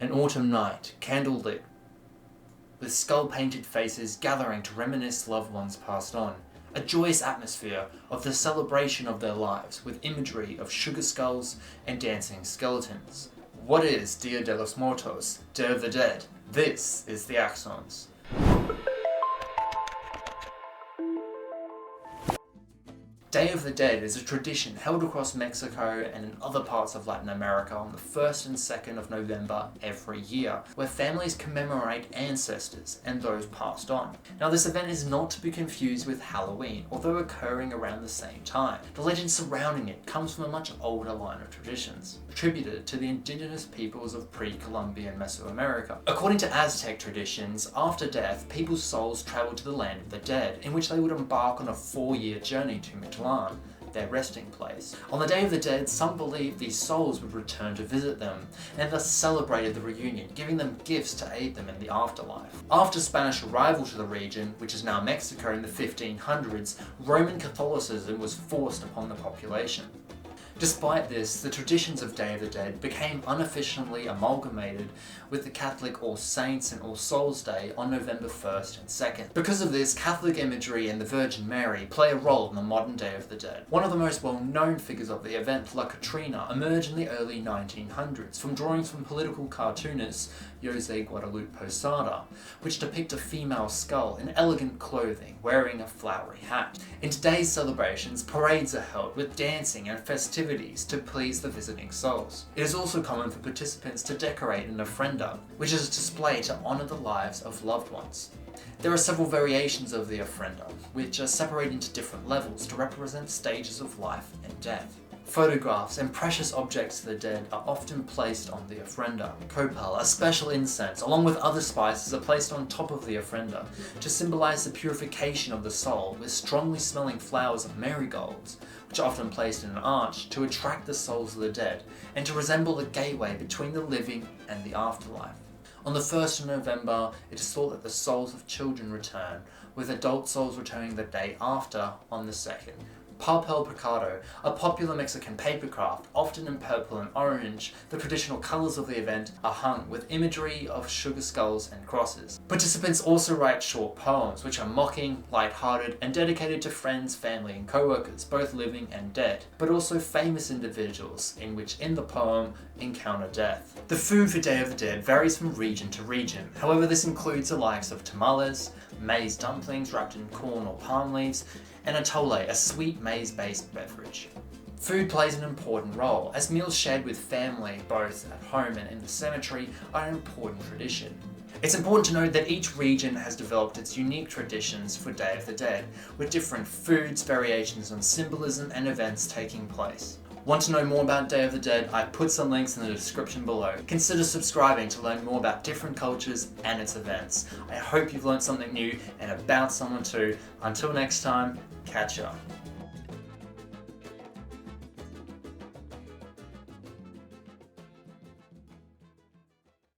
An autumn night, candlelit, with skull-painted faces gathering to reminisce loved ones passed on. A joyous atmosphere of the celebration of their lives, with imagery of sugar skulls and dancing skeletons. What is Dia de los Muertos, Day of the Dead? This is the Axons. Day of the Dead is a tradition held across Mexico and in other parts of Latin America on the 1st and 2nd of November every year, where families commemorate ancestors and those passed on. Now, this event is not to be confused with Halloween, although occurring around the same time. The legend surrounding it comes from a much older line of traditions, attributed to the indigenous peoples of pre-Columbian Mesoamerica. According to Aztec traditions, after death, people's souls traveled to the land of the dead, in which they would embark on a 4-year journey to their resting place. On the Day of the Dead, some believed these souls would return to visit them, and thus celebrated the reunion, giving them gifts to aid them in the afterlife. After Spanish arrival to the region, which is now Mexico, in the 1500s, Roman Catholicism was forced upon the population. Despite this, the traditions of Day of the Dead became unofficially amalgamated with the Catholic All Saints and All Souls Day on November 1st and 2nd. Because of this, Catholic imagery and the Virgin Mary play a role in the modern Day of the Dead. One of the most well-known figures of the event, La Catrina, emerged in the early 1900s from drawings from political cartoonist Jose Guadalupe Posada, which depict a female skull in elegant clothing, wearing a flowery hat. In today's celebrations, parades are held with dancing and festivities to please the visiting souls. It is also common for participants to decorate an ofrenda, which is a display to honor the lives of loved ones. There are several variations of the ofrenda, which are separated into different levels to represent stages of life and death. Photographs and precious objects of the dead are often placed on the ofrenda. Copal, a special incense, along with other spices, are placed on top of the ofrenda to symbolize the purification of the soul, with strongly smelling flowers of marigolds, which are often placed in an arch to attract the souls of the dead and to resemble the gateway between the living and the afterlife. On the 1st of November, it is thought that the souls of children return, with adult souls returning the day after on the 2nd. Papel picado, a popular Mexican papercraft, often in purple and orange, the traditional colours of the event, are hung with imagery of sugar skulls and crosses. Participants also write short poems, which are mocking, light-hearted, and dedicated to friends, family, and co-workers, both living and dead, but also famous individuals, in which in the poem encounter death. The food for Day of the Dead varies from region to region. However, this includes the likes of tamales, maize dumplings wrapped in corn or palm leaves, and atole, a sweet maize-based beverage. Food plays an important role, as meals shared with family, both at home and in the cemetery, are an important tradition. It's important to note that each region has developed its unique traditions for Day of the Dead, with different foods, variations on symbolism, and events taking place. Want to know more about Day of the Dead? I put some links in the description below. Consider subscribing to learn more about different cultures and its events. I hope you've learned something new and about someone too. Until next time, catch ya.